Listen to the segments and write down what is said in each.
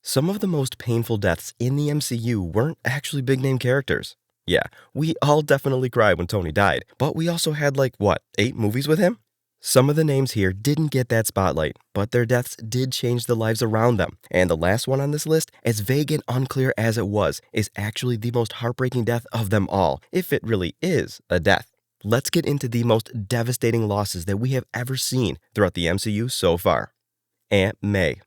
Some of the most painful deaths in the MCU weren't actually big-name characters. Yeah, we all definitely cried when Tony died, but we also had 8 movies with him? Some of the names here didn't get that spotlight, but their deaths did change the lives around them. And the last one on this list, as vague and unclear as it was, is actually the most heartbreaking death of them all, if it really is a death. Let's get into the most devastating losses that we have ever seen throughout the MCU so far. Aunt May.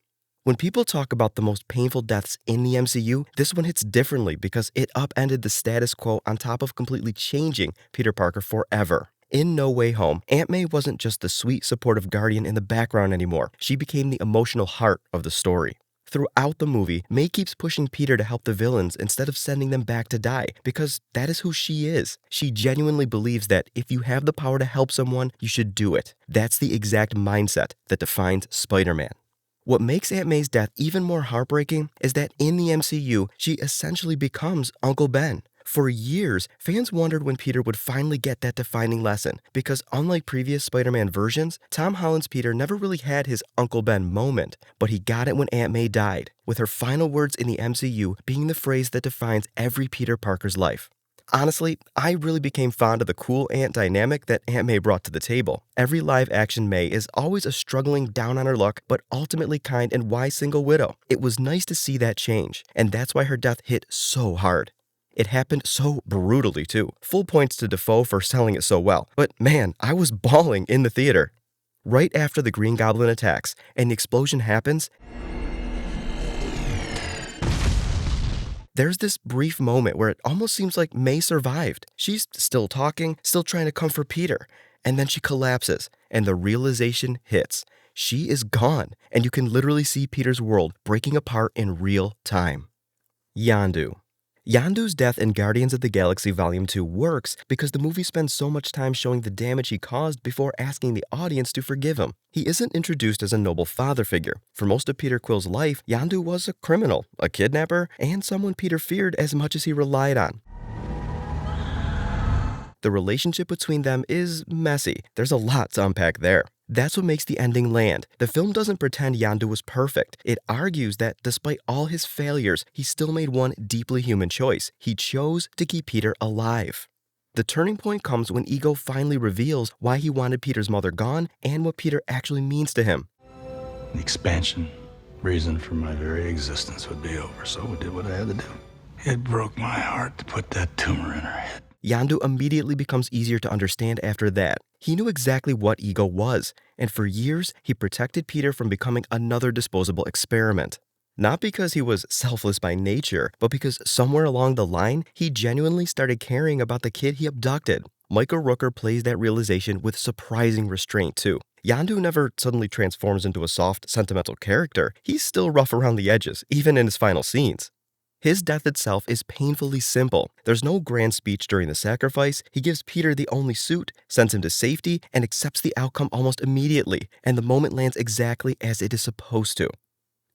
When people talk about the most painful deaths in the MCU, this one hits differently because it upended the status quo on top of completely changing Peter Parker forever. In No Way Home, Aunt May wasn't just the sweet, supportive guardian in the background anymore. She became the emotional heart of the story. Throughout the movie, May keeps pushing Peter to help the villains instead of sending them back to die, because that is who she is. She genuinely believes that if you have the power to help someone, you should do it. That's the exact mindset that defines Spider-Man. What makes Aunt May's death even more heartbreaking is that in the MCU, she essentially becomes Uncle Ben. For years, fans wondered when Peter would finally get that defining lesson, because unlike previous Spider-Man versions, Tom Holland's Peter never really had his Uncle Ben moment, but he got it when Aunt May died, with her final words in the MCU being the phrase that defines every Peter Parker's life. Honestly, I really became fond of the cool aunt dynamic that Aunt May brought to the table. Every live-action May is always a struggling, down-on-her-luck, but ultimately kind and wise single widow. It was nice to see that change, and that's why her death hit so hard. It happened so brutally, too. Full points to Dafoe for selling it so well, but man, I was bawling in the theater. Right after the Green Goblin attacks and the explosion happens, there's this brief moment where it almost seems like May survived. She's still talking, still trying to comfort Peter, and then she collapses, and the realization hits. She is gone, and you can literally see Peter's world breaking apart in real time. Yondu. Yondu's death in Guardians of the Galaxy Volume 2 works because the movie spends so much time showing the damage he caused before asking the audience to forgive him. He isn't introduced as a noble father figure. For most of Peter Quill's life, Yondu was a criminal, a kidnapper, and someone Peter feared as much as he relied on. The relationship between them is messy. There's a lot to unpack there. That's what makes the ending land. The film doesn't pretend Yondu was perfect. It argues that despite all his failures, he still made one deeply human choice. He chose to keep Peter alive. The turning point comes when Ego finally reveals why he wanted Peter's mother gone and what Peter actually means to him. The expansion, reason for my very existence would be over, so I did what I had to do. It broke my heart to put that tumor in her head. Yondu immediately becomes easier to understand after that. He knew exactly what Ego was, and for years, he protected Peter from becoming another disposable experiment. Not because he was selfless by nature, but because somewhere along the line, he genuinely started caring about the kid he abducted. Michael Rooker plays that realization with surprising restraint, too. Yondu never suddenly transforms into a soft, sentimental character. He's still rough around the edges, even in his final scenes. His death itself is painfully simple. There's no grand speech during the sacrifice. He gives Peter the only suit, sends him to safety, and accepts the outcome almost immediately, and the moment lands exactly as it is supposed to.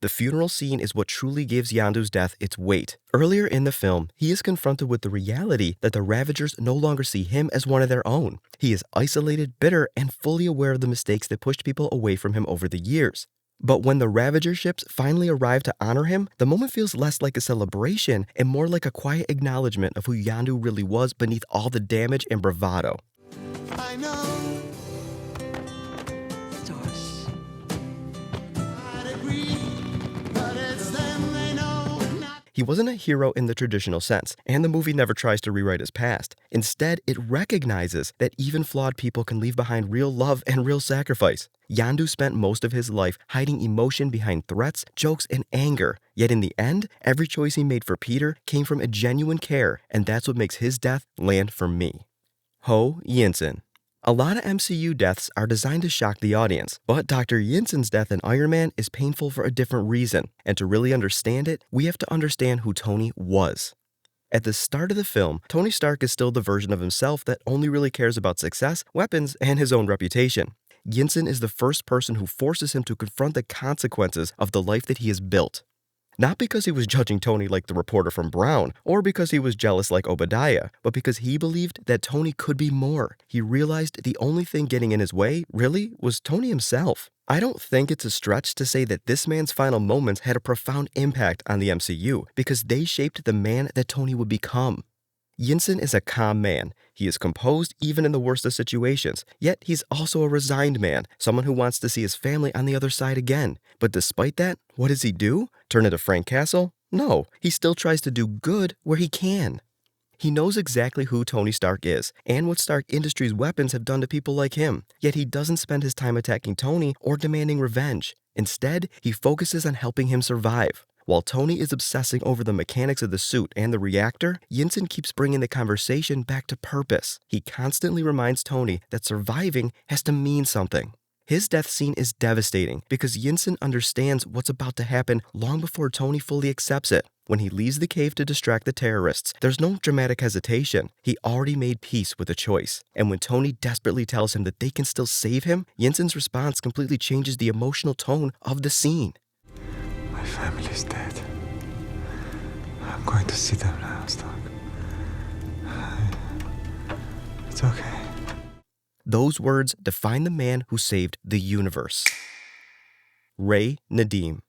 The funeral scene is what truly gives Yondu's death its weight. Earlier in the film, he is confronted with the reality that the Ravagers no longer see him as one of their own. He is isolated, bitter, and fully aware of the mistakes that pushed people away from him over the years. But when the Ravager ships finally arrive to honor him, the moment feels less like a celebration and more like a quiet acknowledgement of who Yondu really was beneath all the damage and bravado. I know. Stars. I'd agree, but it's them they know not. He wasn't a hero in the traditional sense, and the movie never tries to rewrite his past. Instead, it recognizes that even flawed people can leave behind real love and real sacrifice. Yondu spent most of his life hiding emotion behind threats, jokes, and anger. Yet in the end, every choice he made for Peter came from a genuine care, and that's what makes his death land for me. Ho Yinsen. A lot of MCU deaths are designed to shock the audience, but Dr. Yinsen's death in Iron Man is painful for a different reason, and to really understand it, we have to understand who Tony was. At the start of the film, Tony Stark is still the version of himself that only really cares about success, weapons, and his own reputation. Yinsen is the first person who forces him to confront the consequences of the life that he has built. Not because he was judging Tony like the reporter from Brown, or because he was jealous like Obadiah, but because he believed that Tony could be more. He realized the only thing getting in his way, really, was Tony himself. I don't think it's a stretch to say that this man's final moments had a profound impact on the MCU because they shaped the man that Tony would become. Yinsen is a calm man. He is composed even in the worst of situations, yet he's also a resigned man, someone who wants to see his family on the other side again. But despite that, what does he do? Turn into Frank Castle? No, he still tries to do good where he can. He knows exactly who Tony Stark is and what Stark Industries' weapons have done to people like him, yet he doesn't spend his time attacking Tony or demanding revenge. Instead, he focuses on helping him survive. While Tony is obsessing over the mechanics of the suit and the reactor, Yinsen keeps bringing the conversation back to purpose. He constantly reminds Tony that surviving has to mean something. His death scene is devastating because Yinsen understands what's about to happen long before Tony fully accepts it. When he leaves the cave to distract the terrorists, there's no dramatic hesitation. He already made peace with the choice. And when Tony desperately tells him that they can still save him, Yinsen's response completely changes the emotional tone of the scene. My family's dead. I'm going to see them now, Stark. It's okay. Those words define the man who saved the universe. Ray Nadeem.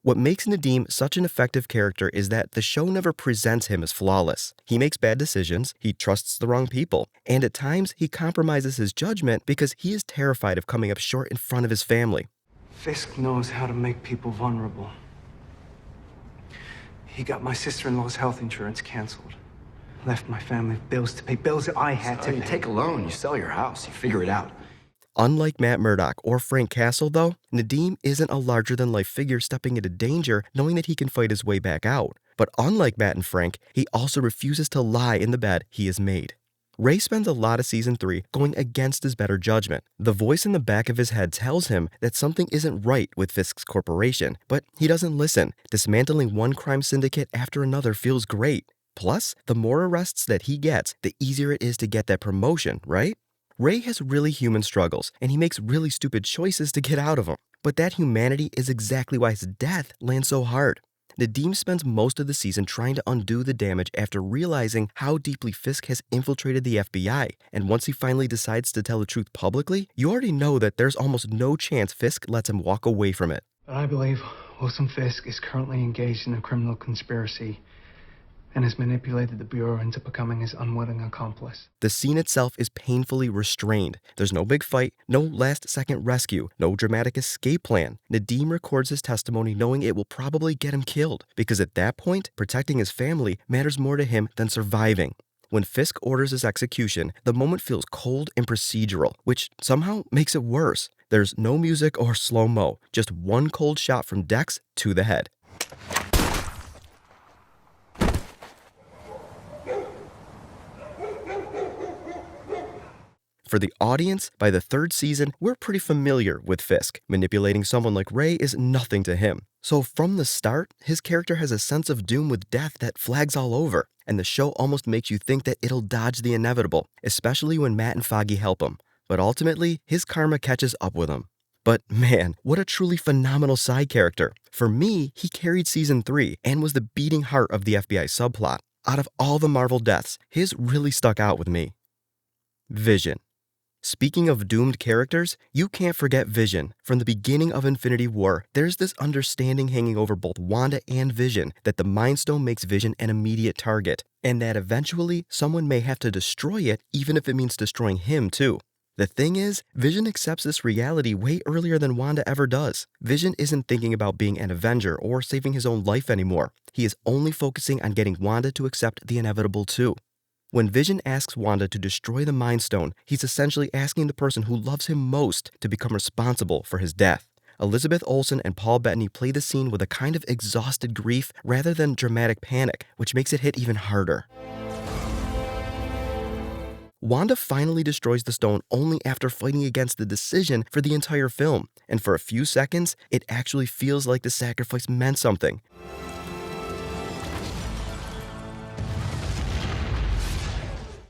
What makes Nadeem such an effective character is that the show never presents him as flawless. He makes bad decisions, he trusts the wrong people, and at times he compromises his judgment because he is terrified of coming up short in front of his family. Fisk knows how to make people vulnerable. He got my sister-in-law's health insurance canceled. Left my family bills to pay, bills that I had to You pay. take a loan, you sell your house, you figure it out. Unlike Matt Murdock or Frank Castle, though, Nadeem isn't a larger-than-life figure stepping into danger knowing that he can fight his way back out. But unlike Matt and Frank, he also refuses to lie in the bed he has made. Ray spends a lot of Season 3 going against his better judgment. The voice in the back of his head tells him that something isn't right with Fisk's corporation, but he doesn't listen. Dismantling one crime syndicate after another feels great. Plus, the more arrests that he gets, the easier it is to get that promotion, right? Ray has really human struggles, and he makes really stupid choices to get out of them. But that humanity is exactly why his death lands so hard. Nadeem spends most of the season trying to undo the damage after realizing how deeply Fisk has infiltrated the FBI, and once he finally decides to tell the truth publicly, you already know that there's almost no chance Fisk lets him walk away from it. But I believe Wilson Fisk is currently engaged in a criminal conspiracy and has manipulated the Bureau into becoming his unwitting accomplice. The scene itself is painfully restrained. There's no big fight, no last-second rescue, no dramatic escape plan. Nadeem records his testimony knowing it will probably get him killed, because at that point, protecting his family matters more to him than surviving. When Fisk orders his execution, the moment feels cold and procedural, which somehow makes it worse. There's no music or slow-mo, just one cold shot from Dex to the head. For the audience, by the third season, we're pretty familiar with Fisk. Manipulating someone like Ray is nothing to him. So from the start, his character has a sense of doom with death that flags all over, and the show almost makes you think that it'll dodge the inevitable, especially when Matt and Foggy help him. But ultimately, his karma catches up with him. But man, what a truly phenomenal side character. For me, he carried Season 3 and was the beating heart of the FBI subplot. Out of all the Marvel deaths, his really stuck out with me. Vision. Speaking of doomed characters, you can't forget Vision. From the beginning of Infinity War, there's this understanding hanging over both Wanda and Vision that the Mind Stone makes Vision an immediate target, and that eventually someone may have to destroy it even if it means destroying him too. The thing is, Vision accepts this reality way earlier than Wanda ever does. Vision isn't thinking about being an Avenger or saving his own life anymore. He is only focusing on getting Wanda to accept the inevitable too. When Vision asks Wanda to destroy the Mind Stone, he's essentially asking the person who loves him most to become responsible for his death. Elizabeth Olsen and Paul Bettany play the scene with a kind of exhausted grief rather than dramatic panic, which makes it hit even harder. Wanda finally destroys the stone only after fighting against the decision for the entire film, and for a few seconds, it actually feels like the sacrifice meant something.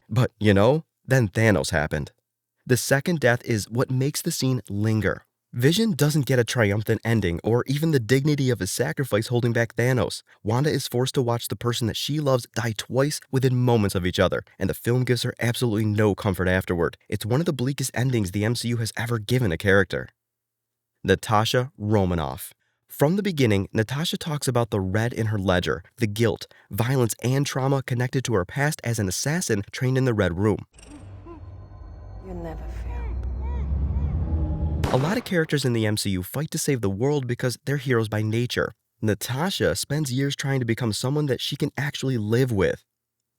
But, then Thanos happened. The second death is what makes the scene linger. Vision doesn't get a triumphant ending or even the dignity of his sacrifice holding back Thanos. Wanda is forced to watch the person that she loves die twice within moments of each other, and the film gives her absolutely no comfort afterward. It's one of the bleakest endings the MCU has ever given a character. Natasha Romanoff. From the beginning, Natasha talks about the red in her ledger, the guilt, violence, and trauma connected to her past as an assassin trained in the Red Room. You never fail. A lot of characters in the MCU fight to save the world because they're heroes by nature. Natasha spends years trying to become someone that she can actually live with.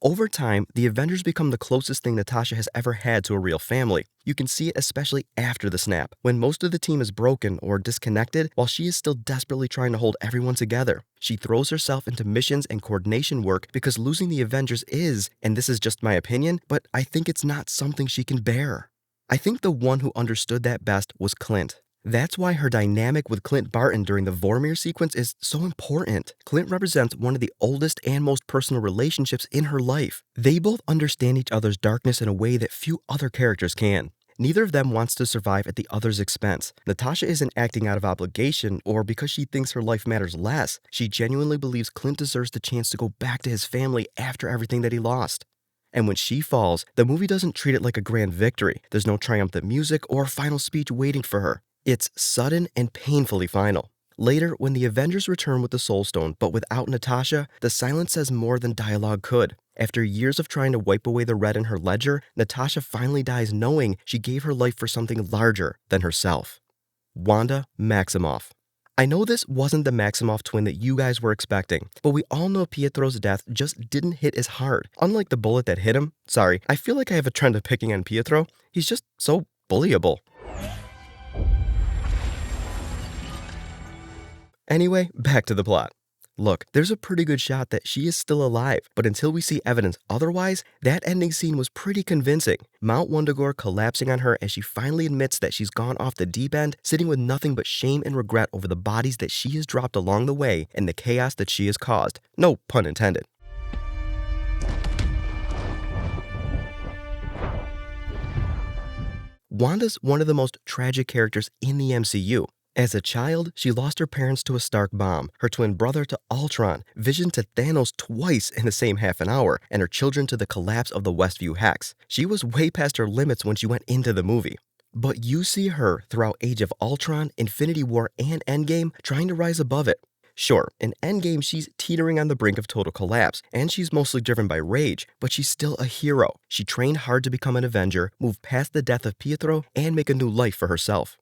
Over time, the Avengers become the closest thing Natasha has ever had to a real family. You can see it especially after the snap, when most of the team is broken or disconnected while she is still desperately trying to hold everyone together. She throws herself into missions and coordination work because losing the Avengers is, and this is just my opinion, but I think it's not something she can bear. I think the one who understood that best was Clint. That's why her dynamic with Clint Barton during the Vormir sequence is so important. Clint represents one of the oldest and most personal relationships in her life. They both understand each other's darkness in a way that few other characters can. Neither of them wants to survive at the other's expense. Natasha isn't acting out of obligation or because she thinks her life matters less. She genuinely believes Clint deserves the chance to go back to his family after everything that he lost. And when she falls, the movie doesn't treat it like a grand victory. There's no triumphant music or final speech waiting for her. It's sudden and painfully final. Later, when the Avengers return with the Soul Stone, but without Natasha, the silence says more than dialogue could. After years of trying to wipe away the red in her ledger, Natasha finally dies knowing she gave her life for something larger than herself. Wanda Maximoff. I know this wasn't the Maximoff twin that you guys were expecting, but we all know Pietro's death just didn't hit as hard. Unlike the bullet that hit him, sorry, I feel like I have a trend of picking on Pietro. He's just so bullyable. Anyway, back to the plot. Look, there's a pretty good shot that she is still alive, but until we see evidence otherwise, that ending scene was pretty convincing. Mount Wundagore collapsing on her as she finally admits that she's gone off the deep end, sitting with nothing but shame and regret over the bodies that she has dropped along the way and the chaos that she has caused. No pun intended. Wanda's one of the most tragic characters in the MCU. As a child, she lost her parents to a Stark bomb, her twin brother to Ultron, Vision to Thanos twice in the same half an hour, and her children to the collapse of the Westview Hex. She was way past her limits when she went into the movie. But you see her throughout Age of Ultron, Infinity War, and Endgame trying to rise above it. Sure, in Endgame she's teetering on the brink of total collapse, and she's mostly driven by rage, but she's still a hero. She trained hard to become an Avenger, move past the death of Pietro, and make a new life for herself.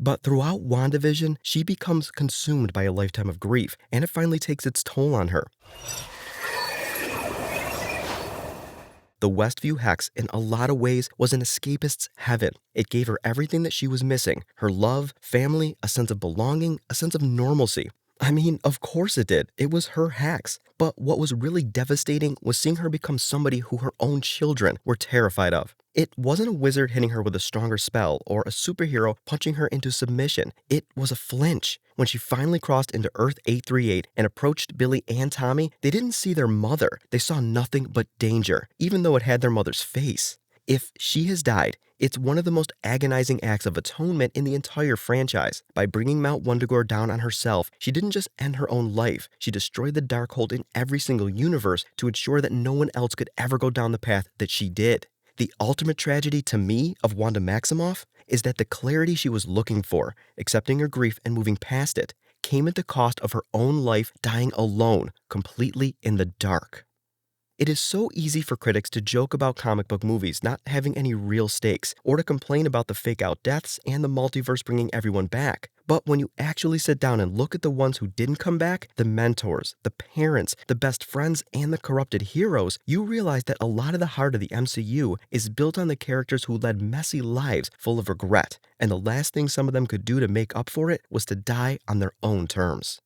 But throughout WandaVision, she becomes consumed by a lifetime of grief, and it finally takes its toll on her. The Westview Hex, in a lot of ways, was an escapist's heaven. It gave her everything that she was missing: her love, family, a sense of belonging, a sense of normalcy. I mean, of course it did. It was her hex. But what was really devastating was seeing her become somebody who her own children were terrified of. It wasn't a wizard hitting her with a stronger spell or a superhero punching her into submission. It was a flinch. When she finally crossed into Earth 838 and approached Billy and Tommy, they didn't see their mother. They saw nothing but danger, even though it had their mother's face. If she has died, it's one of the most agonizing acts of atonement in the entire franchise. By bringing Mount Wundagore down on herself, she didn't just end her own life, she destroyed the Darkhold in every single universe to ensure that no one else could ever go down the path that she did. The ultimate tragedy to me of Wanda Maximoff is that the clarity she was looking for, accepting her grief and moving past it, came at the cost of her own life dying alone, completely in the dark. It is so easy for critics to joke about comic book movies not having any real stakes, or to complain about the fake-out deaths and the multiverse bringing everyone back. But when you actually sit down and look at the ones who didn't come back, the mentors, the parents, the best friends, and the corrupted heroes, you realize that a lot of the heart of the MCU is built on the characters who led messy lives full of regret, and the last thing some of them could do to make up for it was to die on their own terms.